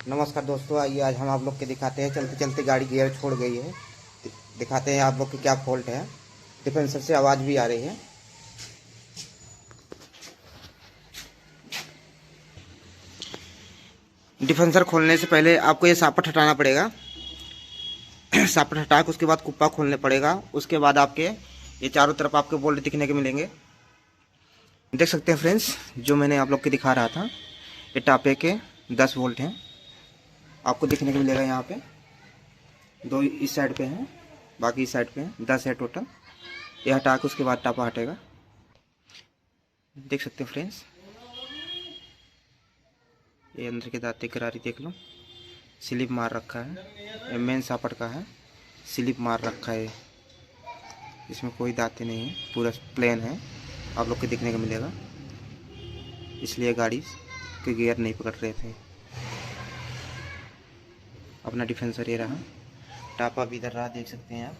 नमस्कार दोस्तों, आइए आज हम आप लोग के दिखाते हैं चलते चलते गाड़ी गियर छोड़ गई है। दिखाते हैं आप लोग के क्या फॉल्ट है। डिफेंसर से आवाज़ भी आ रही है। डिफेंसर खोलने से पहले आपको ये सापट हटाना पड़ेगा। सापट हटा के उसके बाद कुप्पा खोलने पड़ेगा। उसके बाद आपके ये चारों तरफ आपके बोल्ट दिखने के मिलेंगे। देख सकते हैं फ्रेंड्स, जो मैंने आप लोग के दिखा रहा था, ये टापे के 10 वोल्ट हैं। आपको दिखने को मिलेगा यहाँ पे 2 इस साइड पे हैं, बाकी इस साइड पे हैं, 10 है टोटल। ये हटा के उसके बाद टापा हटेगा। देख सकते हैं फ्रेंड्स, ये अंदर के दांते करारी देख लो, स्लिप मार रखा है। ये मेन सापट का है, स्लिप मार रखा है। इसमें कोई दांते नहीं है, पूरा प्लेन है। आप लोग को देखने को मिलेगा, इसलिए गाड़ी के गियर नहीं पकड़ रहे थे। अपना डिफेंसर ये रहा, टापा भी इधर रहा, देख सकते हैं आप।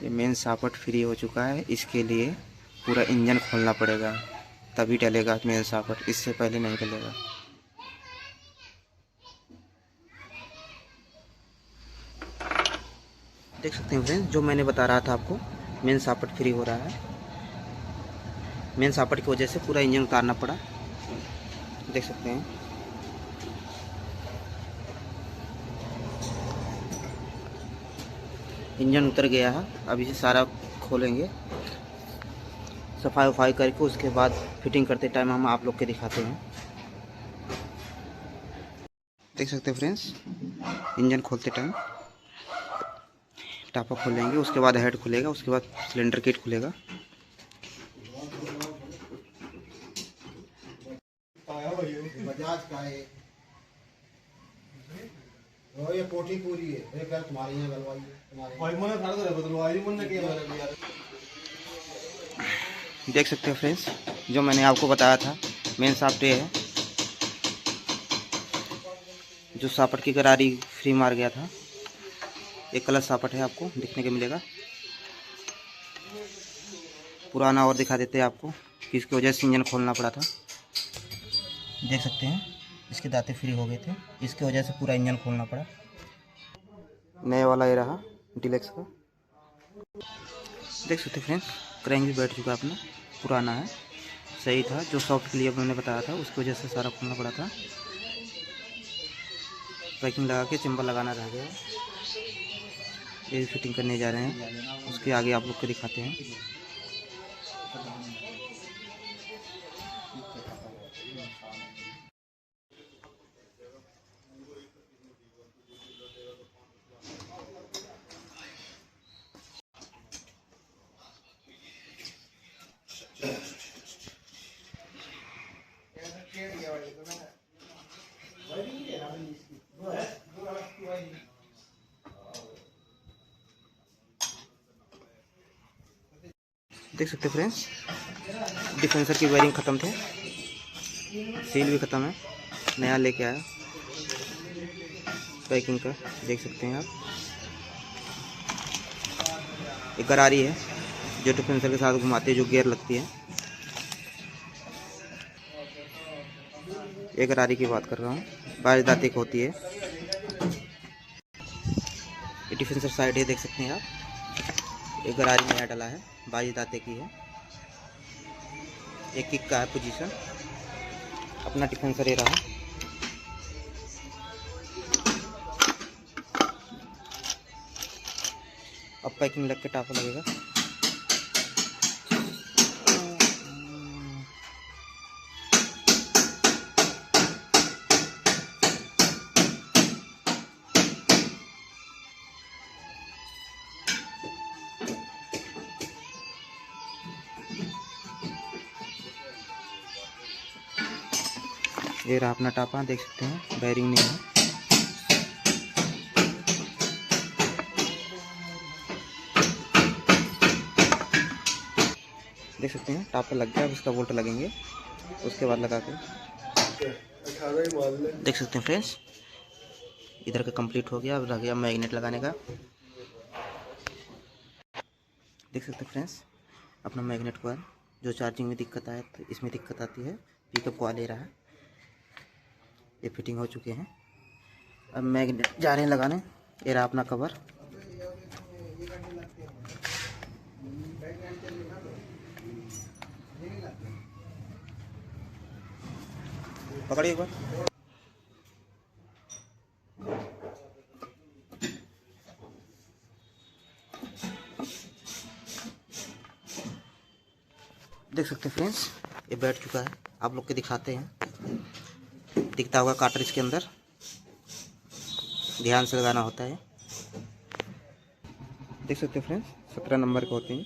ये मेन सापट फ्री हो चुका है, इसके लिए पूरा इंजन खोलना पड़ेगा, तभी डलेगा मेन सापट, इससे पहले नहीं डलेगा। देख सकते हैं फ्रेंड्स, जो मैंने बता रहा था आपको, मेन सापट फ्री हो रहा है। मेन सापट की वजह से पूरा इंजन उतारना पड़ा। देख सकते हैं, इंजन उतर गया है। अब इसे सारा खोलेंगे, सफाई वफाई करके उसके बाद फिटिंग करते टाइम हम आप लोग के दिखाते हैं। देख सकते हैं फ्रेंड्स, इंजन खोलते टाइम टापा खोलेंगे, उसके बाद हेड खुलेगा, उसके बाद सिलेंडर किट खुलेगा। बजाज का है, ये कोठी पूरी है। एक बार तुम्हारे यहाँ गलवाई है, तुम्हारे मन खड़ा तो बदलवाई मन के यार। देख सकते हैं फ्रेंड्स, जो मैंने आपको बताया था, मेन साफ्ट ये है। जो सापट की करारी फ्री मार गया था, एक कलर सापट है, आपको दिखने को मिलेगा। पुराना और दिखा देते हैं आपको, किसकी वजह से इंजन खोलना पड़ा था। देख सकते हैं, इसके दांते फ्री हो गए थे, इसकी वजह से पूरा इंजन खोलना पड़ा। नए वाला ये रहा डिलेक्स का। देख सकते फ्रेंड्स, क्रैंक भी बैठ चुका अपना, पुराना है, सही था। जो सॉफ्ट के लिए मैंने बताया था, उसकी वजह से सारा खोलना पड़ा था। पैकिंग लगा के चिंबल लगाना रह गया, ये फिटिंग करने जा रहे हैं। उसके आगे आप लोग को दिखाते हैं। देख सकते फ्रेंड्स, डिफेंसर की वायरिंग ख़त्म थे, सील भी ख़त्म है, नया लेके आया पैकिंग का। देख सकते हैं आप, एक गरारी है जो डिफेंसर के साथ घुमाते हैं, जो गियर लगती है। एक गरारी की बात कर रहा हूँ, 22 दांते की होती है। ये डिफेंसर साइड है, देख सकते हैं आप। एक गरारी नया डाला है, 22 दांते की है। एक किक का है पोजीशन। अपना डिफेंसर ये रहा। अब पैकिंग लग के टापा लगेगा। ये रहा अपना टापा, देख सकते हैं, बेयरिंग नहीं है। देख सकते हैं, टापा लग गया। अब इसका बोल्ट लगेंगे, उसके बाद लगा के देख सकते हैं फ्रेंड्स, इधर का कंप्लीट हो गया। अब रह गया मैग्नेट लगाने का। देख सकते हैं फ्रेंड्स, अपना मैग्नेट कॉइल, जो चार्जिंग में दिक्कत आए तो इसमें दिक्कत आती है। पिकअप कॉइल ले रहा है, ये फिटिंग हो चुके हैं। अब मैग्नेट जा रहे हैं लगाने। ये रहा अपना कवर। पकड़िए एक बार। देख सकते हैं फ्रेंड्स, ये बैठ चुका है। आप लोग के दिखाते हैं, दिखता होगा काटर इसके अंदर, ध्यान से लगाना होता है। देख सकते हैं फ्रेंड्स, 17 नंबर के होते हैं।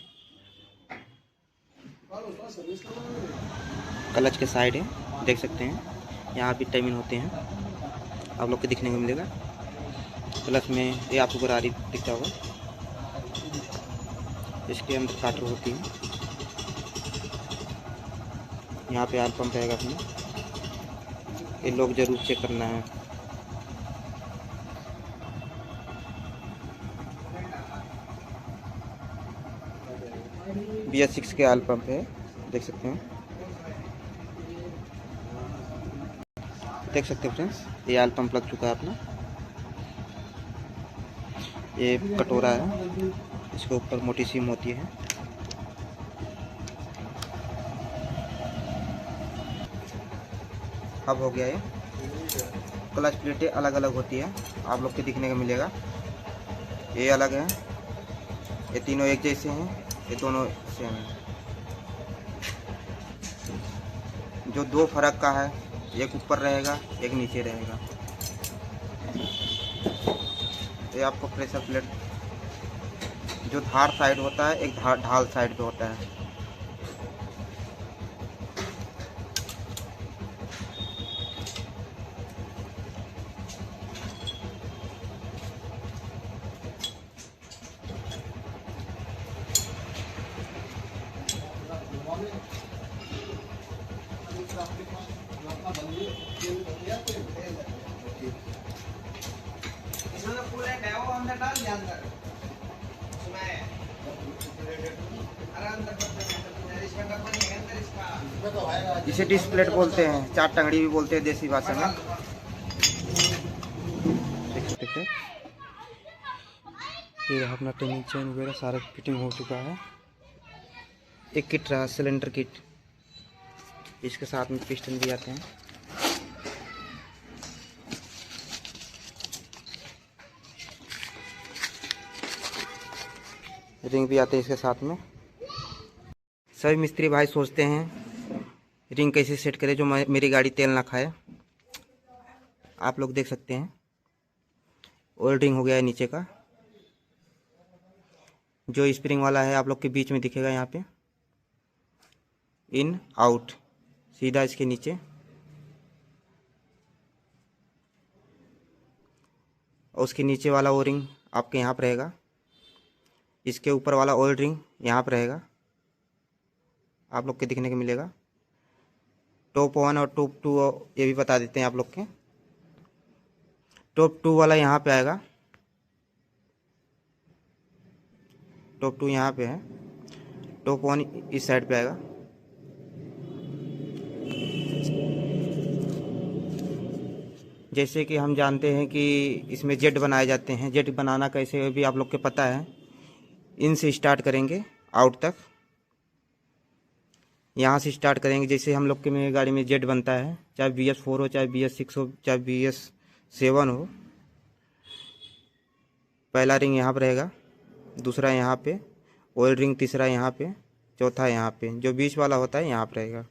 क्लच के साइड है, देख सकते हैं, यहाँ भी टाइमिंग होते हैं, आप लोग को दिखने को मिलेगा। प्लस में ये आपको गरारी दिखता होगा, इसके अंदर काटर होती है। यहाँ पे आयल पंप रहेगा अपना, ये लोग जरूर चेक करना है। BS6 के आयल पंप है, देख सकते हैं। देख सकते हैं फ्रेंड्स, ये आयल पंप लग चुका है अपना। ये कटोरा है, इसके ऊपर मोटी सीम होती है। अब हो गया ये। क्लच प्लेटें अलग अलग होती है, आप लोग के दिखने को मिलेगा। ये अलग है, ये तीनों एक जैसे हैं, ये दोनों सेम है। जो दो फर्क का है, एक ऊपर रहेगा, एक नीचे रहेगा। ये आपको प्रेशर प्लेट, जो धार साइड होता है, एक ढाल साइड पे होता है। इसे डिस्क प्लेट बोलते हैं, चार टंगड़ी भी बोलते हैं देसी भाषा में। देख सकते हैं, ये अपना टाइमिंग चेन वगैरह सारा फिटिंग हो चुका है। एक किट रहा, सिलेंडर किट, इसके साथ में पिस्टन भी आते हैं। रिंग भी आते हैं इसके साथ में। सभी मिस्त्री भाई सोचते हैं रिंग कैसे सेट करें जो मेरी गाड़ी तेल ना खाए। आप लोग देख सकते हैं, ऑयल रिंग हो गया है नीचे का। जो स्प्रिंग वाला है आप लोग के बीच में दिखेगा, यहाँ पे इन आउट सीधा इसके नीचे। और उसके नीचे वाला ओ रिंग आपके यहाँ पर रहेगा। इसके ऊपर वाला ऑयल रिंग यहाँ पर रहेगा, आप लोग के दिखने को मिलेगा। टॉप 1 और टॉप 2 ये भी बता देते हैं आप लोग के। टॉप 2 वाला यहाँ पे आएगा, टॉप 2 यहाँ पे है, टॉप 1 इस साइड पे आएगा। जैसे कि हम जानते हैं कि इसमें जेट बनाए जाते हैं, जेट बनाना कैसे भी आप लोग के पता है। इन से स्टार्ट करेंगे आउट तक, यहाँ से स्टार्ट करेंगे। जैसे हम लोग के में गाड़ी में जेट बनता है, चाहे BS4 हो, चाहे BS6 हो, चाहे BS7 हो। पहला रिंग यहाँ पर रहेगा, दूसरा यहाँ पे ऑयल रिंग, तीसरा यहाँ पे, चौथा यहाँ पे, जो बीच वाला होता है यहाँ पर रहेगा।